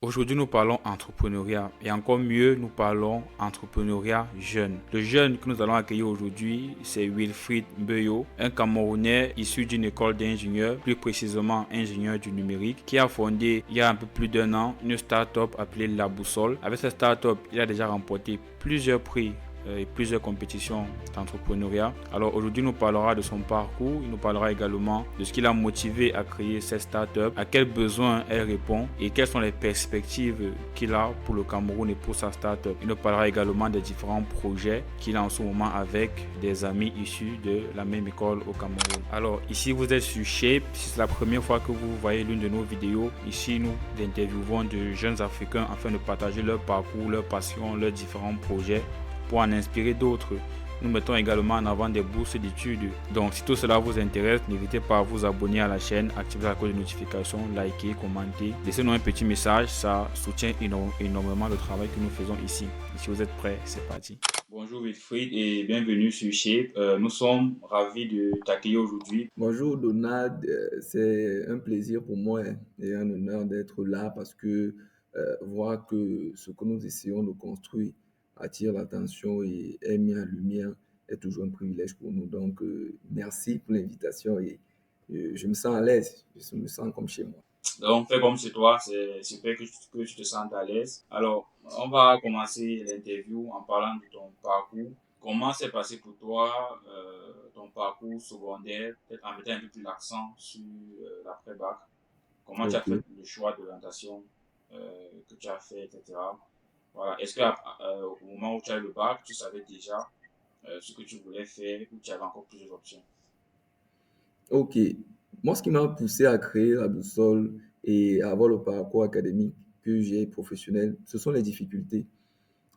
Aujourd'hui, nous parlons entrepreneuriat et encore mieux, nous parlons entrepreneuriat jeune. Le jeune que nous allons accueillir aujourd'hui, c'est Wilfried Mbeyo, un Camerounais issu d'une école d'ingénieur, plus précisément ingénieur du numérique, qui a fondé il y a un peu plus d'un an une start-up appelée La Boussole. Avec cette start-up, il a déjà remporté plusieurs prix et plusieurs compétitions d'entrepreneuriat. Alors aujourd'hui, nous parlera de son parcours, il nous parlera également de ce qui l'a motivé à créer cette start-up, à quels besoins elle répond et quelles sont les perspectives qu'il a pour le Cameroun et pour sa start-up. Il nous parlera également des différents projets qu'il a en ce moment avec des amis issus de la même école au Cameroun. Alors ici, vous êtes sur Shape. Si c'est la première fois que vous voyez l'une de nos vidéos, ici nous interviewons de jeunes Africains afin de partager leur parcours, leurs passions, leurs différents projets pour en inspirer d'autres. Nous mettons également en avant des bourses d'études. Donc si tout cela vous intéresse, n'hésitez pas à vous abonner à la chaîne, activer la cloche de notification, liker, commenter. Laissez-nous un petit message, ça soutient énormément le travail que nous faisons ici. Et si vous êtes prêts, c'est parti. Bonjour Wilfried et bienvenue sur Shape. Nous sommes ravis de t'accueillir aujourd'hui. Bonjour Donald, c'est un plaisir pour moi et un honneur d'être là parce que voir que ce que nous essayons de construire attire l'attention et est mis en lumière est toujours un privilège pour nous. Donc, merci pour l'invitation et je me sens à l'aise, je me sens comme chez moi. Donc, fais comme chez toi, c'est super que tu te sentes à l'aise. Alors, on va commencer l'interview en parlant de ton parcours. Comment s'est passé pour toi ton parcours secondaire, peut-être en mettant un peu plus l'accent sur l'après-bac? Comment tu as Ok. fait le choix de l'orientation que tu as fait, etc. Voilà. Est-ce que au moment où tu as eu le bac, tu savais déjà ce que tu voulais faire ou tu avais encore plusieurs options? Ok. Moi, ce qui m'a poussé à créer la boussole et à avoir le parcours académique que j'ai professionnel, ce sont les difficultés.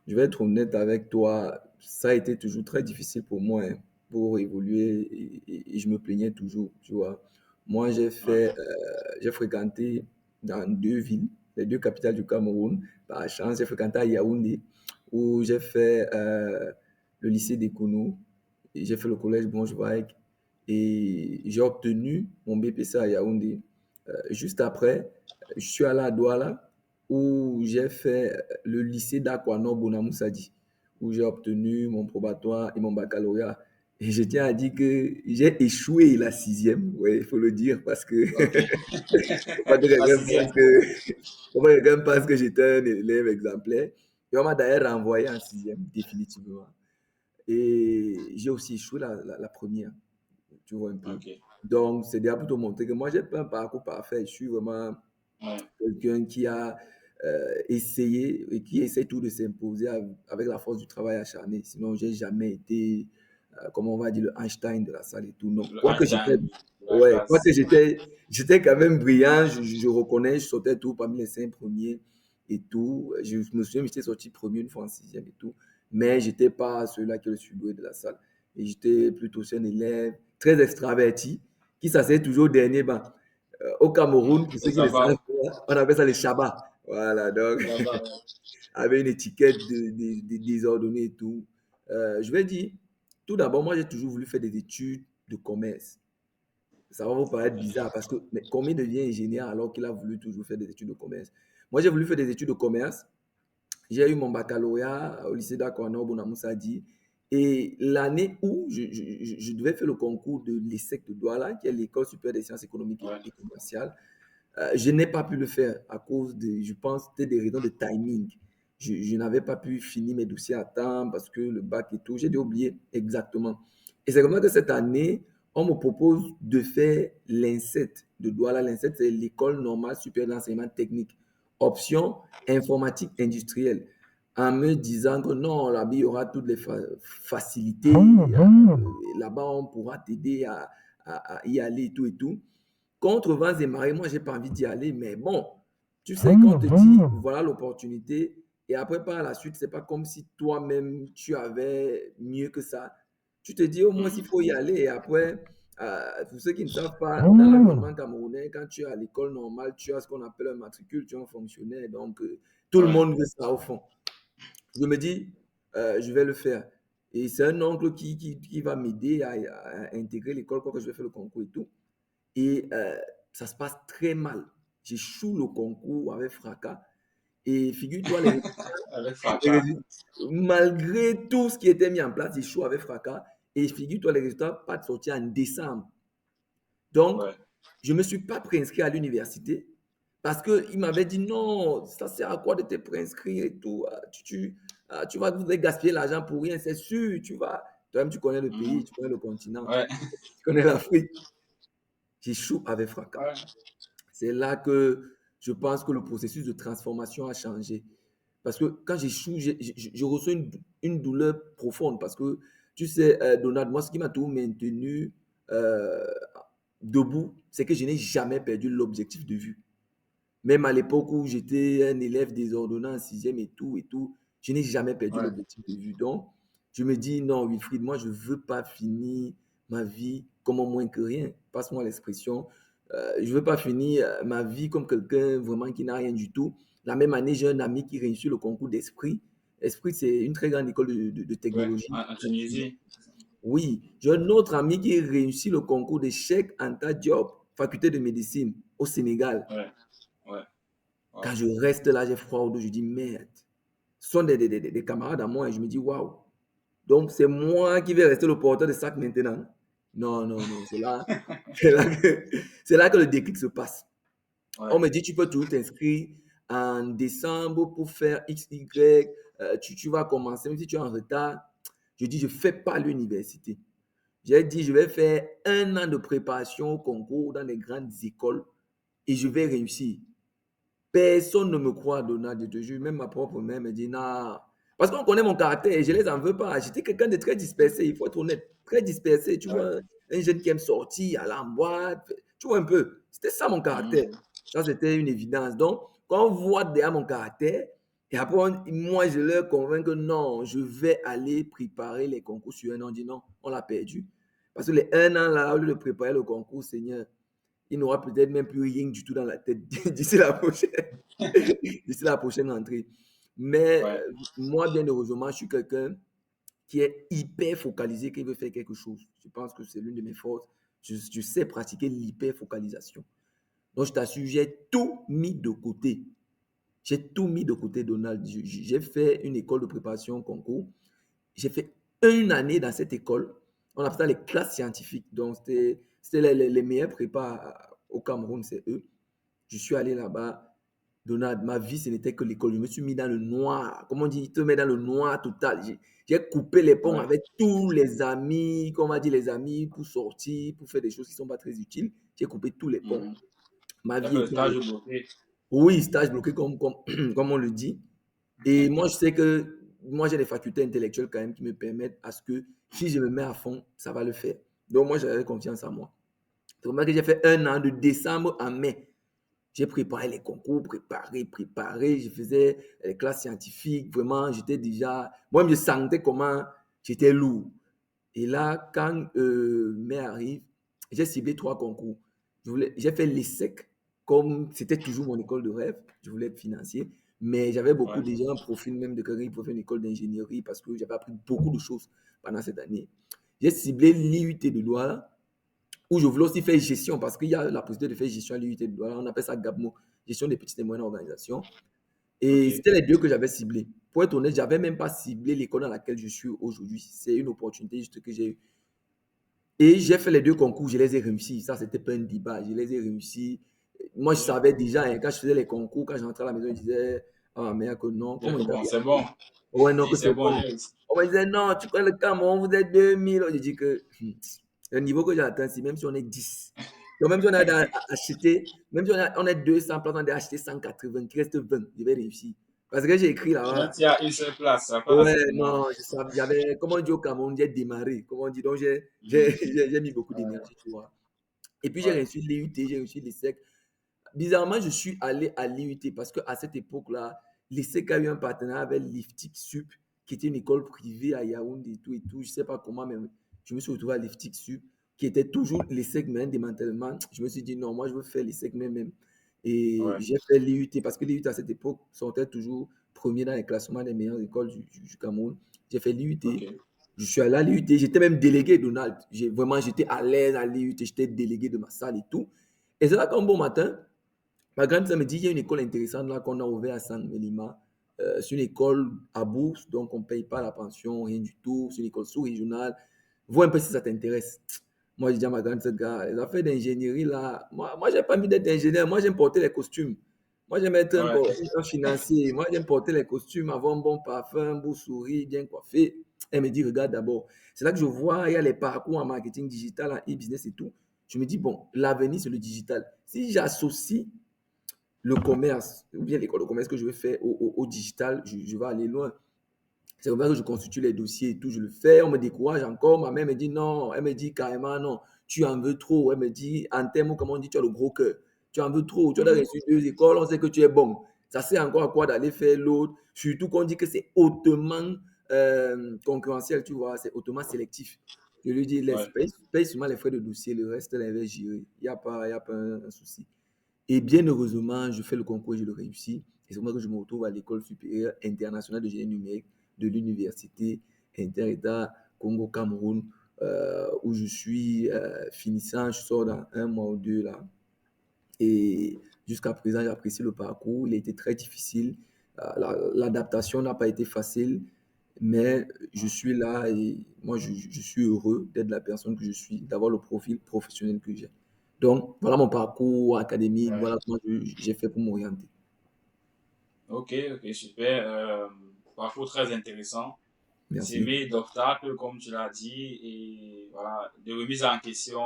Je vais être honnête avec toi, ça a été toujours très difficile pour moi hein, pour évoluer et je me plaignais toujours, tu vois. Moi, Ouais. j'ai fréquenté dans deux villes, les deux capitales du Cameroun. Par chance, j'ai fréquenté à Yaoundé où j'ai fait le lycée d'Ekono et j'ai fait le collège Bonjour et j'ai obtenu mon BPC à Yaoundé. Juste après, je suis allé à Douala où j'ai fait le lycée d'Aquanor Bonamoussadi, où j'ai obtenu mon probatoire et mon baccalauréat. Et je tiens à dire que j'ai échoué la sixième, ouais, il faut le dire, parce que Ok. faut pas que La quelqu'un pense sixième. faut pas que quelqu'un pense que j'étais un élève exemplaire. Et on m'a d'ailleurs renvoyé en sixième, définitivement. Et j'ai aussi échoué la première, tu vois un peu. Ok. Donc, c'est déjà pour te montrer que moi, j'ai pas un parcours parfait. Je suis vraiment Ouais. quelqu'un qui a essayé et qui essaie tout de s'imposer avec la force du travail acharné. Sinon, j'ai jamais été, comment on va dire, le Einstein de la salle et tout. Non. Le Quoique j'étais, Einstein de la ouais, quoique classe. j'étais quand même brillant, je reconnais, je sautais tout parmi les cinq premiers et tout. Je me souviens, j'étais sorti premier une fois en sixième et tout. Mais j'étais pas celui-là qui est le surdoué de la salle. Et j'étais plutôt un élève très extraverti qui s'asseyait toujours au dernier banc. Au Cameroun, pour Le ceux qui le savent, sabbat. on appelle ça les Shabbat. Voilà, donc, Le sabbat. avec une étiquette désordonnée et tout. Je vais dire, tout d'abord, moi, j'ai toujours voulu faire des études de commerce. Ça va vous paraître Ok. bizarre parce que, mais combien devient ingénieur alors qu'il a voulu toujours faire des études de commerce? Moi, j'ai voulu faire des études de commerce. J'ai eu mon baccalauréat au lycée d'Aquanor Bonamoussadi. Et l'année où je devais faire le concours de l'ESSEC de Douala, qui est l'École supérieure des sciences économiques Ouais. et commerciales, je n'ai pas pu le faire à cause de, je pense, des raisons de timing. Je n'avais pas pu finir mes dossiers à temps parce que le bac et tout, j'ai dû oublier exactement. Et c'est comme ça que cette année, on me propose de faire l'INSET de Douala. L'INSET, c'est l'École normale supérieure d'enseignement technique. Option informatique industrielle. En me disant que non, là-bas, il y aura toutes les facilités. Là-bas, on pourra t'aider à y aller et tout et tout. Contre vents et marées, moi, j'ai pas envie d'y aller, mais bon, tu sais, quand on te dit, voilà l'opportunité, et après, par la suite, c'est pas comme si toi-même, tu avais mieux que ça. Tu te dis, au moins, il Mhm. faut y aller. Et après, pour ceux qui ne savent pas, dans l'environnement camerounais, quand tu es à l'école normale, tu as ce qu'on appelle un matricule, tu es un fonctionnaire. Donc, tout le Ouais. monde veut ça au fond. Je me dis, je vais le faire. Et c'est un oncle qui va m'aider à intégrer l'école quand je vais faire le concours et tout. Et ça se passe très mal. J'échoue le concours avec fracas. Et figure-toi, les Avec les fracas. résultats, malgré tout ce qui était mis en place, j'échoue avec fracas. Et figure-toi, les résultats pas sortis en décembre. Donc, Ouais. je ne me suis pas préinscrit à l'université parce qu'il m'avait dit non, ça sert à quoi de te préinscrire et tout. Tu vas gaspiller l'argent pour rien, c'est sûr. Tu vas. Toi-même, tu connais le pays, Mhm. tu connais le continent, Ouais. tu connais l'Afrique. J'échoue avec fracas. Ouais. C'est là que je pense que le processus de transformation a changé. Parce que quand j'échoue, je reçois une douleur profonde. Parce que, tu sais, Donald, moi, ce qui m'a tout maintenu euh, debout, c'est que je n'ai jamais perdu l'objectif de vue. Même à l'époque où j'étais un élève désordonné en sixième et tout, je n'ai jamais perdu Ouais. l'objectif de vue. Donc, je me dis, non, Wilfried, moi, je ne veux pas finir ma vie comme un moins que rien. Passe-moi l'expression. Je ne veux pas finir ma vie comme quelqu'un vraiment qui n'a rien du tout. La même année, j'ai un ami qui réussit le concours d'Esprit. Esprit, c'est une très grande école de Ouais. technologie. En Tunisie. Oui, j'ai un autre ami qui réussit le concours de Cheikh Anta Diop, faculté de médecine au Sénégal. Ouais. Ouais. Quand Wow. je reste là, j'ai froid au dos, je dis merde. Ce sont des camarades à moi et je me dis waouh. Donc c'est moi qui vais rester le porteur de sac maintenant. Non, non, non, c'est là c'est là que le déclic se passe. On Ouais. me dit tu peux toujours t'inscrire en décembre pour faire X, Y, tu vas commencer, même si tu es en retard. Je dis je ne fais pas l'université. J'ai dit, je vais faire un an de préparation au concours dans les grandes écoles et je vais réussir. Personne ne me croit, Donald, je te jure. Même ma propre mère me dit, non. Parce qu'on connaît mon caractère et je ne les en veux pas. J'étais quelqu'un de très dispersé, il faut être honnête. Très dispersé. Tu Ouais. vois, un jeune qui aime sortir, aller en boîte. Tu vois un peu. C'était ça mon caractère. Mhm. Ça, c'était une évidence. Donc, quand on voit derrière mon caractère, et après, moi, je leur convainc que non, je vais aller préparer les concours sur un an. On dit non, on l'a perdu. Parce que les un an là, au lieu de préparer le concours, Seigneur, il n'aura peut-être même plus rien du tout dans la tête d'ici la prochaine, d'ici la prochaine entrée. Mais Ouais. moi, bien heureusement, je suis quelqu'un qui est hyper focalisé, qui veut faire quelque chose. Je pense que c'est l'une de mes forces. Je sais pratiquer l'hyper focalisation. Donc, je t'assure, j'ai tout mis de côté. J'ai tout mis de côté, Donald. J'ai fait une école de préparation concours. J'ai fait une année dans cette école. On appelle ça les classes scientifiques. Donc, c'était les meilleurs prépas au Cameroun, c'est eux. Je suis allé là-bas. Donald, ma vie, ce n'était que l'école. Je me suis mis dans le noir. Comment on dit, il te met dans le noir total. J'ai coupé les ponts Ouais. avec tous les amis, comme on a dit, les amis, pour sortir, pour faire des choses qui ne sont pas très utiles. J'ai coupé tous les ponts. Mhm. Ma T'as vie fait le était, stage bloqué. oui, stage bloqué, comme on le dit. Et moi, je sais que moi, j'ai des facultés intellectuelles quand même qui me permettent à ce que si je me mets à fond, ça va le faire. Donc, moi, j'avais confiance en moi. C'est pour ça que j'ai fait un an de décembre à mai. J'ai préparé les concours, préparé. Je faisais les classes scientifiques. Vraiment, j'étais déjà. Moi, je sentais comment j'étais lourd. Et là, quand mai arrive, j'ai ciblé trois concours. J'ai fait l'ESSEC, comme c'était toujours mon école de rêve. Je voulais être financier. Mais j'avais beaucoup Ouais. déjà un profil même de quelqu'un qui pouvait faire une école d'ingénierie parce que j'avais appris beaucoup de choses pendant cette année. J'ai ciblé l'IUT de Douala, où je voulais aussi faire gestion parce qu'il y a la possibilité de faire gestion à l'IUT de Douala. On appelle ça GAPMO, gestion des petites et moyennes organisations. Et Ok. c'était les deux que j'avais ciblés. Pour être honnête, je n'avais même pas ciblé l'école dans laquelle je suis aujourd'hui. C'est une opportunité juste que j'ai eue. Et j'ai fait les deux concours, je les ai réussis. Ça, c'était pas un débat, je les ai réussis. Moi, je Ok. savais déjà, hein, quand je faisais les concours, quand j'entrais à la maison, je disais, ah, merde, que non. C'est Comment il t'a bon, dit? c'est bon. Ouais, non, que C'est c'est bon, bon. On me disait, non, tu connais le Cameroun, vous êtes 2000. Je dis que le niveau que j'ai atteint, c'est même si on est 10. Donc, même si on a acheté, même si on est 200 places, on a acheté 180, il reste 20, je vais réussir. Parce que j'ai écrit Là, là-bas. tu as une seule place, ça pas Ouais, assez pour moi. non, je savais, j'avais, comment on dit au Cameroun, j'ai démarré. Comment on dit, donc Mhm. j'ai mis beaucoup Ouais. d'énergie, tu vois. Et puis j'ai Ouais. reçu l'IUT, j'ai reçu l'ESSEC. Bizarrement, je suis allé à l'IUT parce qu'à cette époque-là, l'ESSEC a eu un partenariat avec l'IFTIC Sup, qui était une école privée à Yaoundé et tout et tout. Je ne sais pas comment, mais je me suis retrouvé à l'IFTIC Sup, qui était toujours l'ESSEC, mais un démantèlement. Je me suis dit, non, moi, je veux faire l'ESSEC même. Et Ouais. j'ai fait l'IUT parce que l'IUT, à cette époque, sortait toujours premier dans les classements des meilleures écoles du Cameroun. J'ai fait Ok. l'IUT. Je suis allé à l'IUT. J'étais même délégué, Donald. Vraiment, j'étais à l'aise à l'IUT. J'étais délégué de ma salle et tout. Et c'est là qu'un bon matin, Ma grande sœur me dit, il y a une école intéressante là qu'on a ouverte à Saint-Mélima. C'est une école à bourse, donc on ne paye pas la pension, rien du tout. C'est une école sous-régionale. Vois un peu si ça t'intéresse. Moi, je dis à ma grande sœur, gars, les affaires d'ingénierie là, moi j'ai pas envie d'être ingénieur. Moi, j'aime porter les costumes. Moi, j'aime être Ouais. un financier. Moi, j'aime porter les costumes, avoir un bon parfum, un beau sourire, bien coiffé. Elle me dit, regarde d'abord. C'est là que je vois, il y a les parcours en marketing digital, en e-business et tout. Je me dis, bon, l'avenir, c'est le digital. Si j'associe le commerce, ou bien l'école de commerce que je veux faire au digital, je vais aller loin. C'est vrai que je constitue les dossiers et tout, je le fais, on me décourage encore. Ma mère me dit non, elle me dit carrément non, tu en veux trop. Elle me dit, en termes, comment on dit, tu as le gros cœur. Tu en veux trop, tu as reçu 2 écoles, on sait que tu es bon. Ça sert encore à quoi d'aller faire l'autre, surtout qu'on dit que c'est hautement concurrentiel, tu vois, c'est hautement sélectif. Je lui dis, laisse, Ouais. paye seulement les frais de dossier, le reste, elle va gérer. Il y a pas un souci. Et bien heureusement, je fais le concours et je le réussis. Et c'est moi que je me retrouve à l'école supérieure internationale de génie numérique de l'université Inter-État Congo-Cameroun, où je suis finissant, je sors dans 1 mois ou 2 là. Et jusqu'à présent, j'apprécie le parcours. Il a été très difficile. L'adaptation n'a pas été facile, mais je suis là et moi, je suis heureux d'être la personne que je suis, d'avoir le profil professionnel que j'ai. Donc, voilà mon parcours académique, Ouais. voilà comment j'ai fait pour m'orienter. Ok, ok, super. Parcours très intéressant. Merci. S'aimer d'obstacles, comme tu l'as dit, et voilà, de remise en question,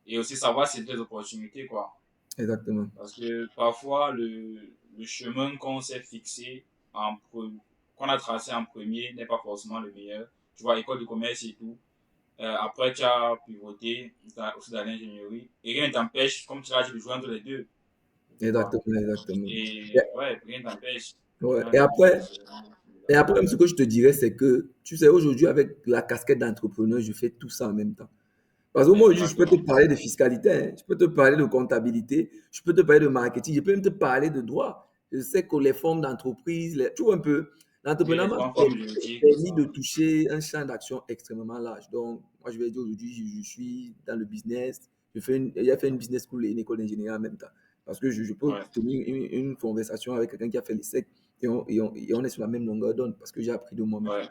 et aussi savoir c'est des opportunités, quoi. Exactement. Parce que parfois, le chemin qu'on s'est fixé, qu'on a tracé en premier, n'est pas forcément le meilleur. Tu vois, école de commerce et tout. Après, tu as pivoté aussi dans l'ingénierie. Et rien ne t'empêche, comme tu l'as dit, de joindre les deux. Tu vois. Exactement, exactement. Et ouais, rien ne t'empêche de Ouais. joindre les deux. C'est vraiment Et formidable. après, même ce que je te dirais, c'est que, tu sais, aujourd'hui, avec la casquette d'entrepreneur, je fais tout ça en même temps. Parce que moi, aujourd'hui, je peux te Exactement. parler de fiscalité, hein, je peux te parler de comptabilité, je peux te parler de marketing, je peux même te parler de droit. Je sais que les formes d'entreprise, tu vois un peu, Et les l'entrepreneuriat m'a grandes formes juridiques, tout permis de ça. toucher un champ d'action extrêmement large. Donc, moi, je vais dire aujourd'hui, je suis dans le business. J'ai fait une business school et une école d'ingénierie en même temps. Parce que je peux Ouais, tenir une conversation avec quelqu'un qui a fait les SEC et on est sur la même longueur d'onde parce que j'ai appris de moi-même. ouais.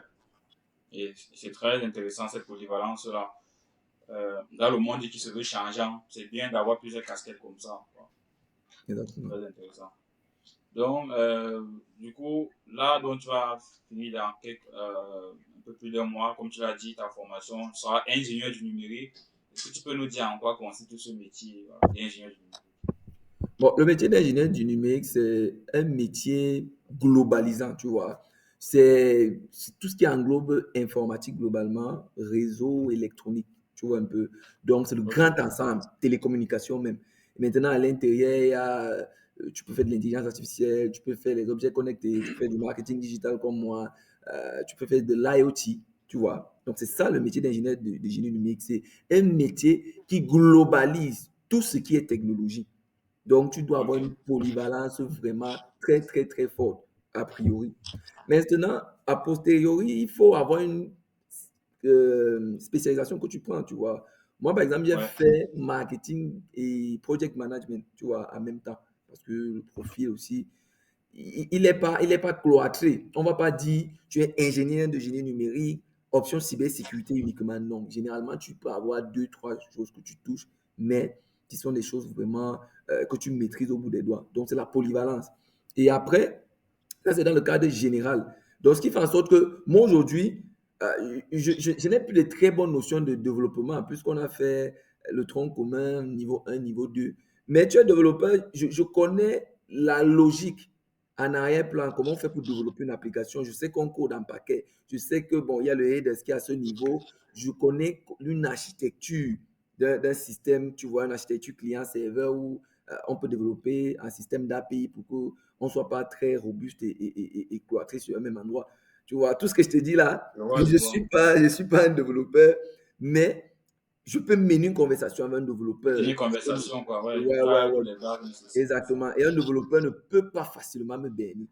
Et c'est très intéressant cette polyvalence-là. Dans le monde qui se veut changeant, c'est bien d'avoir plusieurs casquettes comme ça, quoi. C'est Exactement. très intéressant. Donc, du coup, là, donc, tu vas finir dans un peu plus d'un mois, comme tu l'as dit, ta formation, tu seras ingénieur du numérique. Est-ce que tu peux nous dire en quoi consiste ce métier, voilà, d'ingénieur du numérique? Bon, le métier d'ingénieur du numérique, c'est un métier globalisant, tu vois. C'est tout ce qui englobe informatique globalement, réseau, électronique, tu vois un peu. Donc, c'est le Ok, grand ensemble, télécommunication même. Maintenant, à l'intérieur, tu peux faire de l'intelligence artificielle, tu peux faire les objets connectés, tu peux faire du marketing digital comme moi, tu peux faire de l'IoT, tu vois. Donc, c'est ça le métier d'ingénieur de génie numérique. C'est un métier qui globalise tout ce qui est technologie. Donc, tu dois avoir ok, une polyvalence vraiment très, très, très forte, a priori. Maintenant, a posteriori, il faut avoir une spécialisation que tu prends, tu vois. Moi, par exemple, j'ai ouais, fait marketing et project management, tu vois, en même temps. Parce que le profil aussi, il est pas cloîtré. On ne va pas dire, tu es ingénieur de génie numérique, option cybersécurité uniquement. Non. Généralement, tu peux avoir 2, 3 choses que tu touches, mais qui sont des choses vraiment que tu maîtrises au bout des doigts. Donc, c'est la polyvalence. Et après, ça, c'est dans le cadre général. Donc, ce qui fait en sorte que moi, aujourd'hui, je n'ai plus de très bonnes notions de développement, puisqu'on a fait le tronc commun niveau 1, niveau 2. Mais tu es développeur, je connais la logique en arrière-plan, comment on fait pour développer une application. Je sais qu'on code en paquet. Je sais que, bon, il y a le headers qui est à ce niveau. Je connais une architecture d'un système, tu vois, une architecture client-serveur où on peut développer un système d'API pour qu'on ne soit pas très robuste et cloîtré sur un même endroit. Tu vois, tout ce que je te dis là, je vois, je je ne vois. suis pas un développeur, mais je peux mener une conversation avec un développeur. Tenir conversation, quoi, ouais, Ouais, tu ouais, as ouais, tous les bases nécessaires. exactement. Et un développeur ne peut pas facilement me bannir.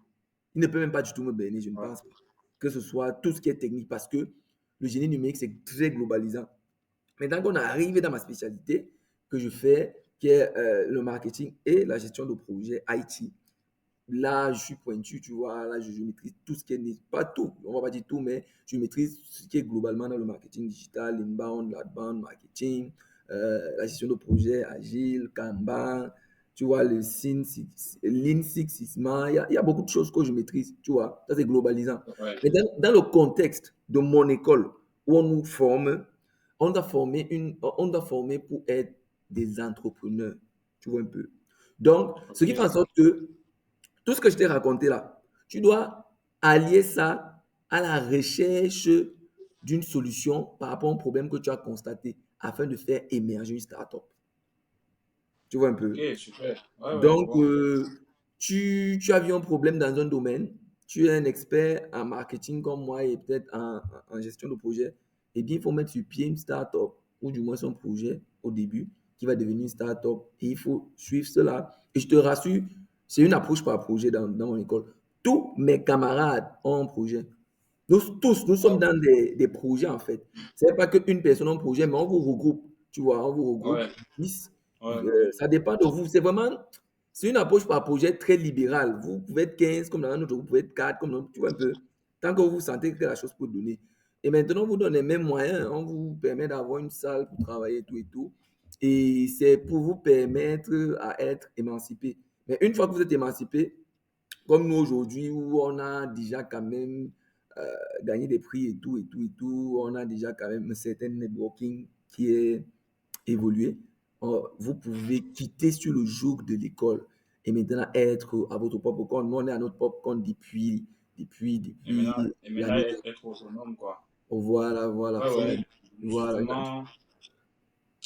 Il ne peut même pas du tout me bannir, je ne Ouais, pense pas. Que ce soit tout ce qui est technique, parce que le génie numérique, c'est très globalisant. Maintenant qu'on arrive dans ma spécialité, que je fais qui est le marketing et la gestion de projet IT. Là, je suis pointu, tu vois. Là, je maîtrise tout ce qui est, pas tout, on va pas dire tout, mais je maîtrise ce qui est globalement dans le marketing digital, inbound, outbound, marketing, la gestion de projet agile, Kanban, tu vois, le Lean Six Sigma. Il y a beaucoup de choses que je maîtrise, tu vois. Ça, c'est globalisant. Ouais. Mais dans le contexte de mon école, où on nous forme, on doit former pour être des entrepreneurs, tu vois un peu. Donc, ce qui fait en Ok. sorte que tout ce que je t'ai raconté là, tu dois allier ça à la recherche d'une solution par rapport au problème que tu as constaté afin de faire émerger une startup. Tu vois un Ok, peu? super. Ouais, ouais, je Donc, vois. tu as vu un problème dans un domaine, tu es un expert en marketing comme moi et peut-être en gestion de projet, eh bien, il faut mettre sur pied une startup ou du moins son projet au début qui va devenir une startup et il faut suivre cela. Et je te rassure, c'est une approche par projet dans mon école. Tous mes camarades ont un projet. Nous tous, nous sommes Ouais, dans des projets en fait. Ce n'est pas qu'une personne a un projet, mais on vous regroupe. Tu vois, on vous regroupe ouais, 10. ouais, ouais. Ça dépend de vous. C'est une approche par projet très libérale. Vous pouvez être 15 comme dans un autre, vous pouvez être 4 comme dans tu vois un peu. Tant que vous sentez que la chose peut donner. Et maintenant, on vous donne les mêmes moyens. On vous permet d'avoir une salle pour travailler tout et tout. Et c'est pour vous permettre à être émancipé. Mais une fois que vous êtes émancipé, comme nous aujourd'hui, où on a déjà quand même gagné des prix et tout, et tout, et tout, on a déjà quand même un certain networking qui est évolué. Vous pouvez quitter sur le jour de l'école et maintenant être à votre propre compte. Nous, on est à notre propre compte depuis Et maintenant l'année. être autonome, quoi. Voilà, voilà, Ouais, ouais. voilà.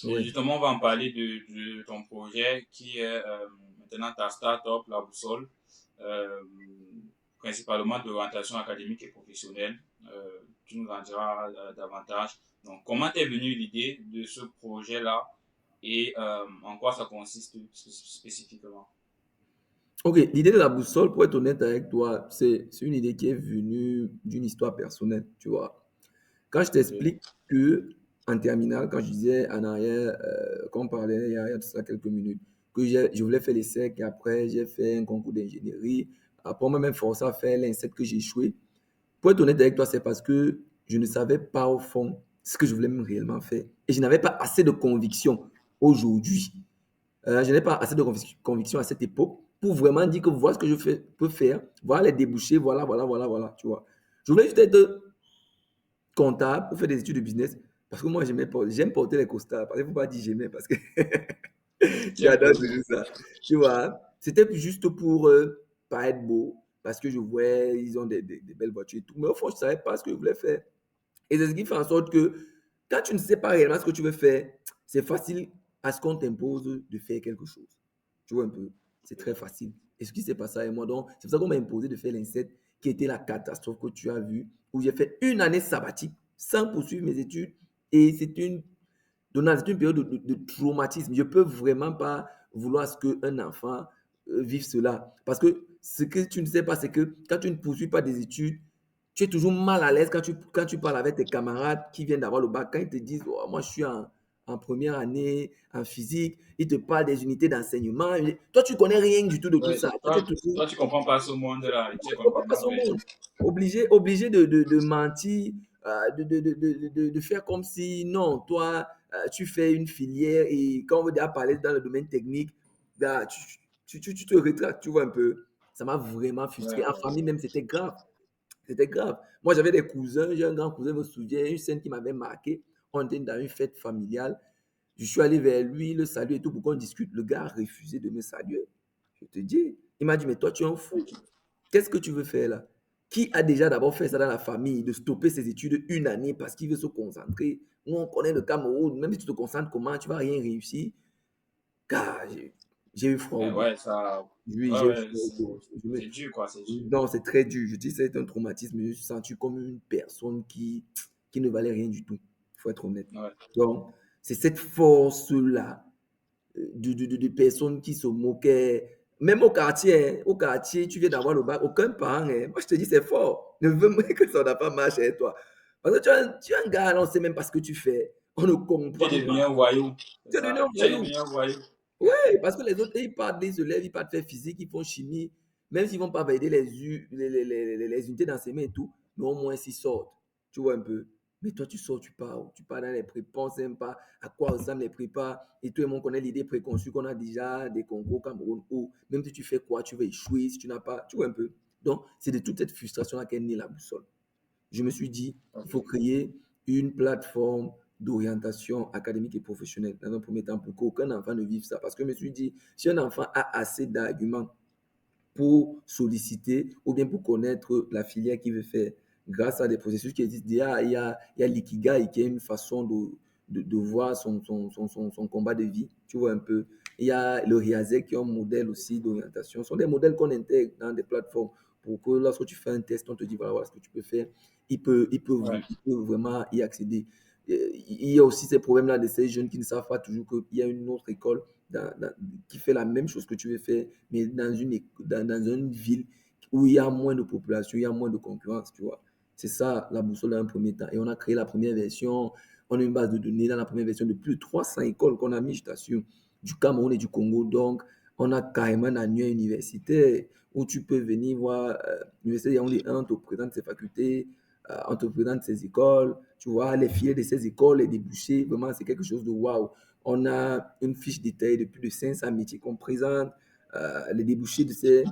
Oui. Justement, on va en parler de ton projet qui est maintenant ta start-up, La Boussole, euh, principalement d'orientation académique et professionnelle. Tu nous en diras davantage. Donc, comment t'es venue l'idée de ce projet-là et en quoi ça consiste spécifiquement? Ok, l'idée de la boussole, pour être honnête avec toi, c'est une idée qui est venue d'une histoire personnelle, tu vois. Quand je Ok. t'explique que en terminale, quand je disais en arrière, qu'on parlait il y a de ça quelques minutes, que je voulais faire les l'ESSEC et après j'ai fait un concours d'ingénierie. Après, on m'a même forcé à faire l'INSEP que j'ai échoué. Pour être honnête avec toi, c'est parce que je ne savais pas au fond ce que je voulais réellement faire. Et je n'avais pas assez de conviction aujourd'hui. Je n'ai pas assez de conviction à cette époque pour vraiment dire que voilà ce que peux faire, voilà les débouchés, voilà, tu vois. Je voulais juste être comptable pour faire des études de business parce que moi, j'aime porter les costards. Il ne faut pas dire j'aimais parce que Quel j'adore plaisir. toujours ça. Tu vois, c'était juste pour pas être beau parce que je vois, ils ont des belles voitures et tout. Mais au fond, je ne savais pas ce que je voulais faire. Et c'est ce qui fait en sorte que quand tu ne sais pas réellement ce que tu veux faire, c'est facile à ce qu'on t'impose de faire quelque chose. Tu vois un peu, c'est très facile. Et ce qui s'est passé avec moi, donc, c'est pour ça qu'on m'a imposé de faire l'INSET, qui était la catastrophe que tu as vue, où j'ai fait une année sabbatique sans poursuivre mes études. Et c'est une période de traumatisme. Je ne peux vraiment pas vouloir ce qu'un enfant vive cela. Parce que ce que tu ne sais pas, c'est que quand tu ne poursuis pas des études, tu es toujours mal à l'aise quand tu parles avec tes camarades qui viennent d'avoir le bac. Quand ils te disent, oh, moi je suis en première année en physique, ils te parlent des unités d'enseignement. Toi, tu ne connais rien du tout de tout Ouais. ça. Toi, tu es toujours Toi, tu comprends pas ce monde-là et tu es on peut complètement passer au perdu. monde. Obligé de mentir, de faire comme si, non, toi, tu fais une filière et quand on veut déjà parler dans le domaine technique, là, tu te rétractes, tu vois un peu. Ça m'a vraiment frustré. Ouais. En famille même, c'était grave. C'était grave. Moi, j'avais des cousins, j'ai un grand cousin, je me souviens, une scène qui m'avait marqué. On était dans une fête familiale. Je suis allé vers lui, le salut et tout, pour qu'on discute. Le gars a refusé de me saluer. Je te dis. Il m'a dit, mais toi, tu es un fou. Ok. Qu'est-ce que tu veux faire là? Qui a déjà d'abord fait ça dans la famille, de stopper ses études une année parce qu'il veut se concentrer? Nous, on connaît le Cameroun, même si tu te concentres comment, tu ne vas rien réussir. Car j'ai eu froid au dos. Ouais, ça. Oui, Ouais, j'ai eu ouais, froid au dos. c'est dur, quoi, c'est dur. Non, c'est très dur. Je dis, c'est un traumatisme. Je me suis senti comme une personne qui ne valait rien du tout. Il faut être honnête. Ouais. Donc, c'est cette force-là de personnes qui se moquaient. Même au quartier, tu viens d'avoir le bac, aucun parent, moi je te dis, c'est fort. Ne veut même que ça n'a pas marché avec toi. Parce que tu es un gars, là, on ne sait même pas ce que tu fais. On ne Tu es comprend devenu pas. un voyou, c'est Tu es devenu ça? un Tu es voyou. devenu un voyou. Ouais, parce que les autres, ils partent des élèves, ils partent faire physique, ils font chimie, même s'ils vont pas valider les unités d'enseignement et tout, mais au moins s'ils sortent, tu vois un peu. Mais toi, tu sors, tu pars dans les prépas, on ne sait même pas à quoi ressemblent les prépas, et tout le monde connaît l'idée préconçue qu'on a déjà des concours au Cameroun, où même si tu fais quoi, tu vas échouer si tu n'as pas, tu vois un peu. Donc, c'est de toute cette frustration-là qu'est née la boussole. Je me suis dit, il Ok. faut créer une plateforme d'orientation académique et professionnelle dans un premier temps pour qu'aucun enfant ne vive ça. Parce que je me suis dit, si un enfant a assez d'arguments pour solliciter ou bien pour connaître la filière qu'il veut faire, grâce à des processus qui existent déjà, il y a l'ikigai qui est une façon de voir son combat de vie, tu vois un peu. Il y a le RIASEC qui est un modèle aussi d'orientation. Ce sont des modèles qu'on intègre dans des plateformes pour que lorsque tu fais un test, on te dit voilà, voilà ce que tu peux faire. Ouais. Il peut vraiment y accéder. Il y a aussi ces problèmes-là de ces jeunes qui ne savent pas toujours qu'il y a une autre école qui fait la même chose que tu veux faire, mais dans une ville où il y a moins de population, il y a moins de concurrence, tu vois. C'est ça la boussole dans un premier temps. Et on a créé la première version, on a une base de données dans la première version de plus de 300 écoles qu'on a mis, je t'assure, du Cameroun et du Congo. Donc, on a carrément un annuaire universitaire où tu peux venir voir l'université Yaoundé 1, on te présente ses facultés, on te présente ses écoles, tu vois, les filets de ces écoles, les débouchés, vraiment, c'est quelque chose de waouh. On a une fiche détaillée de plus de 500 métiers qu'on présente, les débouchés de ces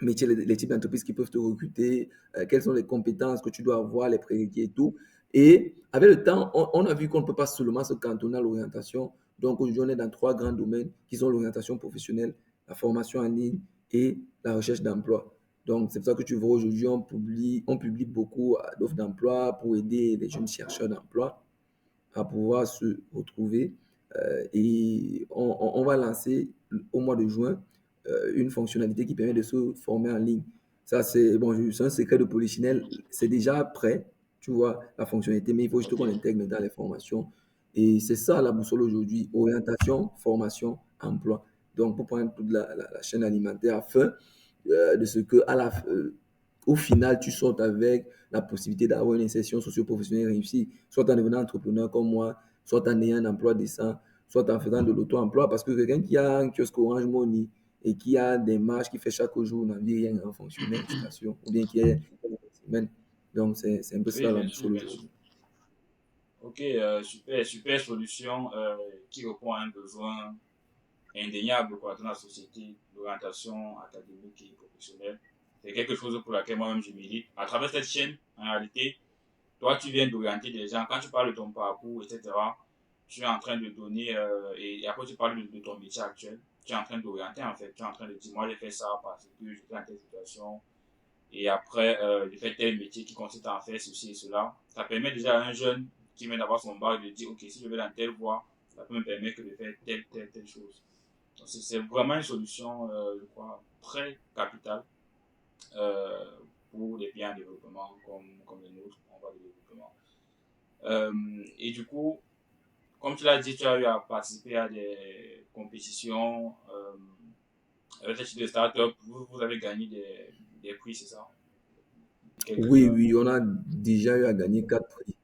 métiers, les types d'entreprises qui peuvent te recruter, quelles sont les compétences que tu dois avoir, les prérequis et tout. Et avec le temps, on a vu qu'on ne peut pas seulement se cantonner à l'orientation. Donc aujourd'hui, on est dans trois grands domaines qui sont l'orientation professionnelle, la formation en ligne et la recherche d'emploi. Donc c'est pour ça que tu vois aujourd'hui, on publie beaucoup d'offres d'emploi pour aider les jeunes chercheurs d'emploi à pouvoir se retrouver. Et on va lancer au mois de juin une fonctionnalité qui permet de se former en ligne. Ça, c'est bon, c'est un secret de Polichinelle. C'est déjà prêt, tu vois, la fonctionnalité, mais il faut juste Ok. qu'on l'intègre dans les formations. Et c'est ça la boussole aujourd'hui, orientation, formation, emploi. Donc, pour prendre toute la chaîne alimentaire afin de ce que, au final, tu sortes avec la possibilité d'avoir une insertion socio-professionnelle réussie, soit en devenant entrepreneur comme moi, soit en ayant un emploi décent, soit en faisant de l'auto-emploi. Parce que quelqu'un qui a un kiosque Orange Money et qui a des marges qui fait chaque jour n'a rien à fonctionner, je t'assure, ou bien qui est semaine. Donc, c'est un peu Oui, ça la bien sûr, boussole bien sûr. aujourd'hui. Ok, super, super solution qui répond à un besoin indéniable quoi, dans la société, l'orientation académique et professionnelle. C'est quelque chose pour laquelle moi-même je milite. À travers cette chaîne, en réalité, toi, tu viens d'orienter des gens. Quand tu parles de ton parcours, etc., tu es en train de donner, et après tu parles de ton métier actuel, tu es en train d'orienter en fait. Tu es en train de dire, moi j'ai fait ça parce que j'étais dans telle situation, et après j'ai fait tel métier qui consiste à en faire ceci et cela. Ça permet déjà à un jeune qui vient d'avoir son bac de dire, ok, si je vais dans telle voie, ça peut me permettre de faire telle chose. Donc c'est vraiment une solution, je crois, très capitale euh, pour des pays en développement comme les nôtres, en voie de développement. Et du coup, comme tu l'as dit, tu as eu à participer à des compétitions avec les types de start-up. Vous avez gagné des prix, c'est ça? Oui, Quelques-uns. oui, on a déjà eu à gagner 4 prix.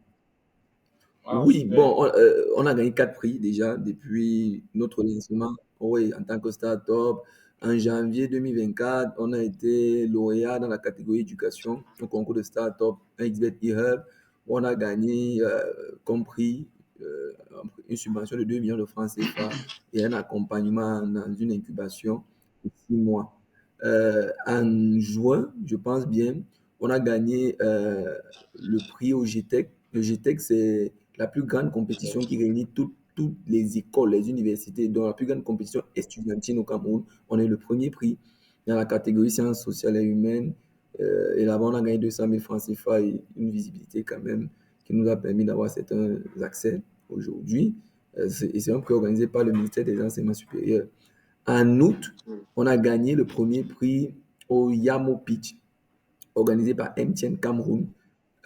Wow, Oui, super. bon, on a gagné 4 prix déjà depuis notre lancement. Oui, en tant que start-up. En janvier 2024, on a été lauréat dans la catégorie éducation au concours de start-up XBET eHub. On a gagné comme prix une subvention de 2 millions de francs CFA et un accompagnement dans une incubation de 6 mois. En juin, je pense bien, on a gagné le prix au GTEC. Le GTEC, c'est la plus grande compétition qui réunit toutes les écoles, les universités, dont la plus grande compétition estudiantine au Cameroun. On a eu le premier prix dans la catégorie sciences sociales et humaines. Et là-bas, on a gagné 200 000 francs CFA et une visibilité quand même qui nous a permis d'avoir certains accès aujourd'hui. Et c'est un prix organisé par le ministère des Enseignements supérieurs. En août, on a gagné le premier prix au Yamo Pitch, organisé par MTN Cameroun.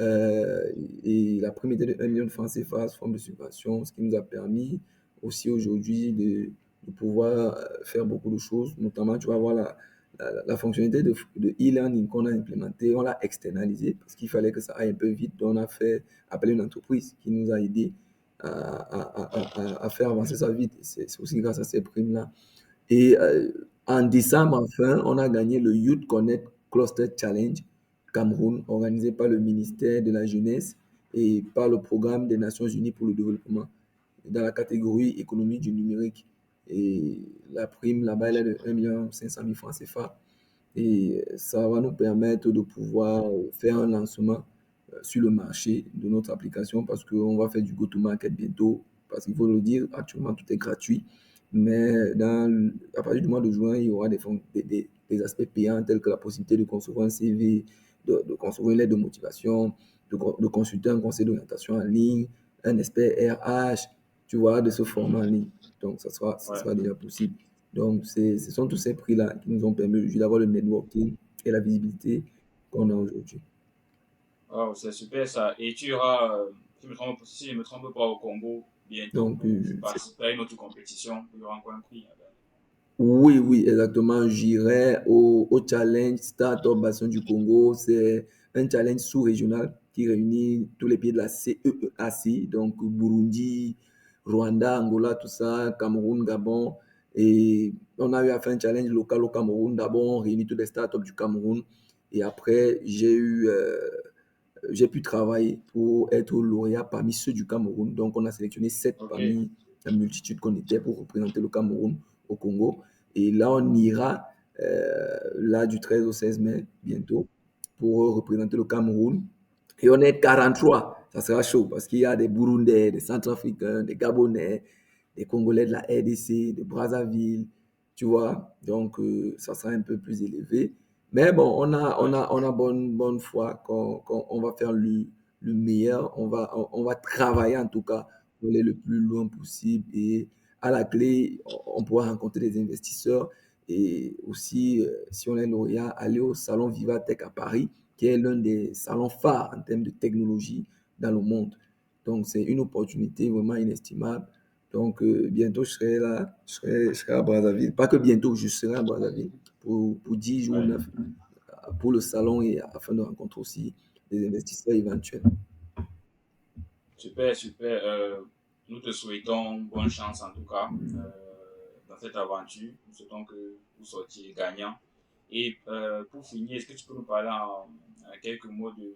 Euh, et la prime était de 1 million de francs CFA sous forme de subvention, ce qui nous a permis aussi aujourd'hui de pouvoir faire beaucoup de choses. Notamment, tu vas voir la fonctionnalité de e-learning qu'on a implémentée, on l'a externalisée parce qu'il fallait que ça aille un peu vite. Donc, on a fait appeler une entreprise qui nous a aidés à faire avancer ça vite. C'est aussi grâce à ces primes-là. Et en décembre, enfin, on a gagné le Youth Connect Cluster Challenge Cameroun, organisé par le ministère de la Jeunesse et par le Programme des Nations Unies pour le développement, dans la catégorie économie du numérique. Et la prime là-bas, elle est de 1,5 million francs CFA. Et ça va nous permettre de pouvoir faire un lancement sur le marché de notre application parce qu'on va faire du go-to-market bientôt. Parce qu'il faut le dire, actuellement, tout est gratuit. Mais à partir du mois de juin, il y aura des aspects payants tels que la possibilité de concevoir un CV, de concevoir une lettre de motivation, de consulter un conseil d'orientation en ligne, un expert RH, tu vois, de se former en ligne. Donc, ça Ouais. sera déjà possible. Donc, ce sont tous ces prix-là qui nous ont permis aujourd'hui d'avoir le networking et la visibilité qu'on a aujourd'hui. Wow, c'est super ça. Et tu iras, si je me trompe pas, au Congo bientôt Donc, pour participer à une autre compétition. Il y aura encore un prix. oui, oui, exactement. J'irai au challenge Startup Bastion du Congo. C'est un challenge sous-régional qui réunit tous les pays de la CEEAC, donc Burundi, Rwanda, Angola, tout ça, Cameroun, Gabon. Et on a eu à faire un challenge local au Cameroun. D'abord, on réunit tous les startups du Cameroun. Et après, j'ai pu travailler pour être lauréat parmi ceux du Cameroun. Donc, on a sélectionné 7 Ok, parmi la multitude qu'on était pour représenter le Cameroun au Congo. Et là, on ira, là, du 13 au 16 mai, bientôt, pour représenter le Cameroun. Et on est 43. Ça sera chaud parce qu'il y a des Burundais, des Centrafricains, des Gabonais, des Congolais de la RDC, de Brazzaville, tu vois. Donc, ça sera un peu plus élevé. Mais bon, ouais, on a bonne foi qu'on va faire le meilleur. On va travailler en tout cas pour aller le plus loin possible. Et à la clé, on pourra rencontrer des investisseurs. Et aussi, si on est lauréat, aller au salon Vivatech à Paris, qui est l'un des salons phares en termes de technologie dans le monde. Donc, c'est une opportunité vraiment inestimable. Donc, bientôt, je serai à Brazzaville. Pas que bientôt, je serai à Brazzaville pour 10 jours, ouais. 9, pour le salon et afin de rencontrer aussi des investisseurs éventuels. Super, super. Nous te souhaitons bonne chance en tout cas dans cette aventure. Nous souhaitons que vous sortiez gagnant. Et pour finir, est-ce que tu peux nous parler en quelques mots de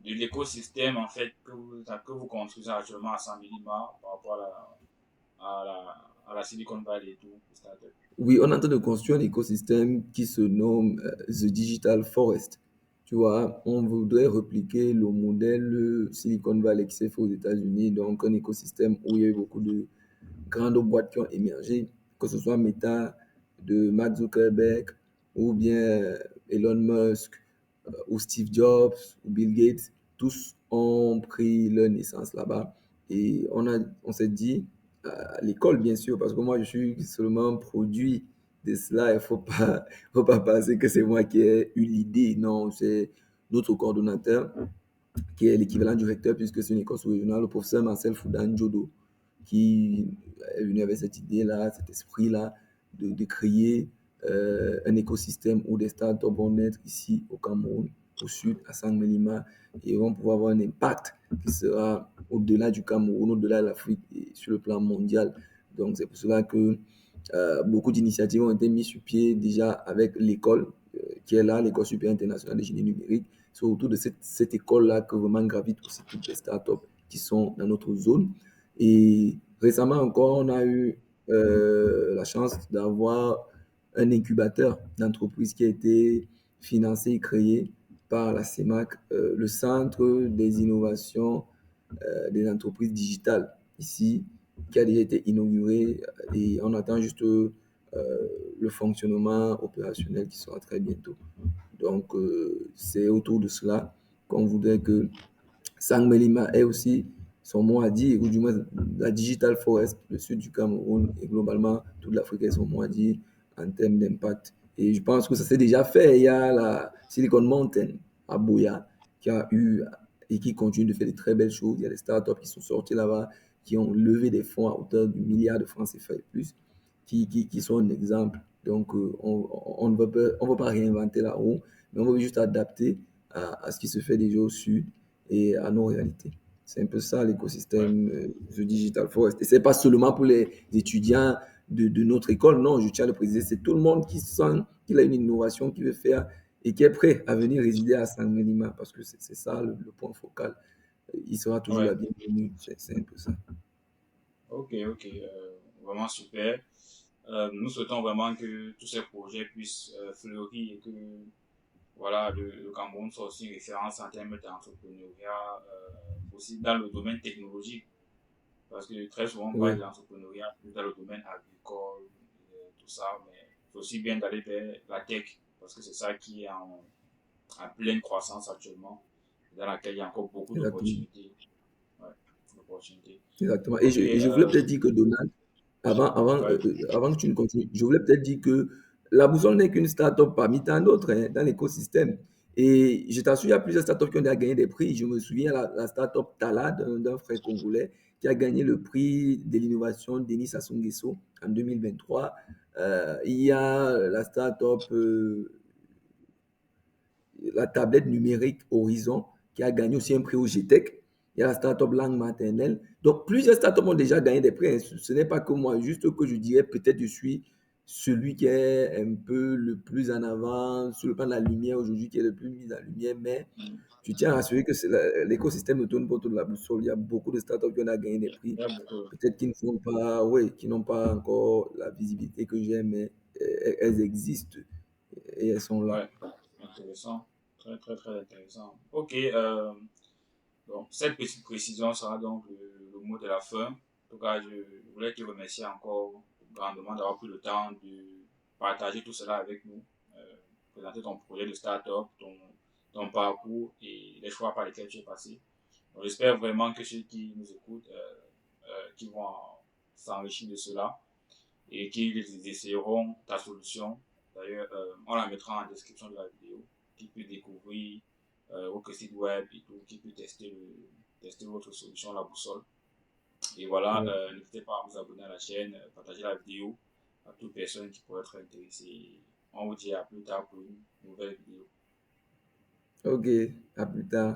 l'écosystème en fait que vous construisez actuellement à San Millimar par rapport à la Silicon Valley et tout, les startups. Oui, on est en train de construire un écosystème qui se nomme The Digital Forest. Tu vois, on voudrait répliquer le modèle Silicon Valley qui s'est fait aux États-Unis, donc un écosystème où il y a eu beaucoup de grandes boîtes qui ont émergé, que ce soit Meta de Mark Zuckerberg ou bien Elon Musk ou Steve Jobs ou Bill Gates, tous ont pris leur naissance là-bas. Et on s'est dit, à l'école bien sûr, parce que moi je suis seulement produit de cela, il ne faut pas penser que c'est moi qui ai eu l'idée, non, c'est notre coordonnateur qui est l'équivalent du recteur puisque c'est une école sous-régionale, le professeur Marcel Foudan Jodo, qui est venu avec cette idée-là, cet esprit-là de créer un écosystème où des startups vont naître ici au Cameroun, au sud, à Saint-Mélima, et vont pouvoir avoir un impact qui sera au-delà du Cameroun, au-delà de l'Afrique et sur le plan mondial. Donc c'est pour cela que beaucoup d'initiatives ont été mises sur pied déjà avec l'école qui est là, l'École supérieure internationale de génie numérique. C'est autour de cette école-là que vraiment gravitent aussi toutes les startups qui sont dans notre zone. Et récemment encore, on a eu la chance d'avoir un incubateur d'entreprise qui a été financé et créé par la CEMAC, le Centre des innovations des entreprises digitales ici, qui a déjà été inauguré et on attend juste le fonctionnement opérationnel qui sera très bientôt. Donc, c'est autour de cela qu'on voudrait que Sang Melima ait aussi son mot à dire, ou du moins la Digital Forest, le sud du Cameroun et globalement toute l'Afrique ait son mot à dire en termes d'impact. Et je pense que ça s'est déjà fait. Il y a la Silicon Mountain à Boya qui a eu et qui continue de faire de très belles choses. Il y a des startups qui sont sortis là-bas, qui ont levé des fonds à hauteur du milliard de francs CFA et plus, qui sont un exemple. Donc, on ne veut pas réinventer la roue, mais on veut juste adapter à ce qui se fait déjà au sud et à nos réalités. C'est un peu ça Ouais, l'écosystème The Digital Forest. Et c'est pas seulement pour les étudiants de notre école, non, je tiens à le préciser, c'est tout le monde qui sent qu'il a une innovation qu'il veut faire et qui est prêt à venir résider à San Menima parce que c'est ça le point focal. Il sera toujours ouais. la bienvenue, c'est un peu ça. Ok, ok. Vraiment super. Nous souhaitons vraiment que tous ces projets puissent fleurir et que voilà, le Cameroun soit aussi référence en termes d'entrepreneuriat, aussi dans le domaine technologique. Parce que très souvent, on parle Oui, de l'entrepreneuriat plus dans le domaine agricole, tout ça, mais c'est aussi bien d'aller vers la tech, parce que c'est ça qui est en pleine croissance actuellement, dans laquelle il y a encore beaucoup exactement. d'opportunités. Ouais, d'opportunités. Exactement. Ok, Et je voulais peut-être dire que Donald, ouais, avant que tu ne continues, je voulais peut-être dire que la boussole n'est qu'une start-up parmi tant d'autres hein, dans l'écosystème. Et je t'assure, il y a plusieurs start-up qui ont déjà gagné des prix. Je me souviens la start-up Tala d'un frère congolais qui a gagné le prix de l'innovation Denis Sassou Nguesso en 2023. Il y a la start-up la tablette numérique Horizon qui a gagné aussi un prix au GTEC. Il y a la startup langue maternelle. Donc, plusieurs startups ont déjà gagné des prix. Ce n'est pas que moi, juste que je dirais peut-être je suis celui qui est un peu le plus en avant sur le plan de la lumière aujourd'hui, qui est le plus mis en lumière. Mais mm, je tiens à assurer que l'écosystème ne tourne pas autour de la boussole. Il y a beaucoup de startups qui ont gagné des prix. il y a beaucoup. Peut-être qui ne sont pas, oui, qui n'ont pas encore la visibilité que j'ai, mais elles existent et elles sont là. Ouais, intéressant. Très, très, très intéressant. Ok, bon, cette petite précision sera donc le mot de la fin. En tout cas, je voulais te remercier encore grandement d'avoir pris le temps de partager tout cela avec nous, présenter ton projet de start-up, ton parcours et les choix par lesquels tu es passé. Donc, j'espère vraiment que ceux qui nous écoutent, qui vont s'enrichir de cela et qu'ils essaieront ta solution. D'ailleurs, on la mettra en description de la vidéo, qui peut découvrir votre site web et tout, qui peut tester votre solution, la boussole. Et voilà, Ouais. n'hésitez pas à vous abonner à la chaîne, partager la vidéo à toute personne qui pourrait être intéressée. On vous dit à plus tard pour une nouvelle vidéo. Ok, à plus tard.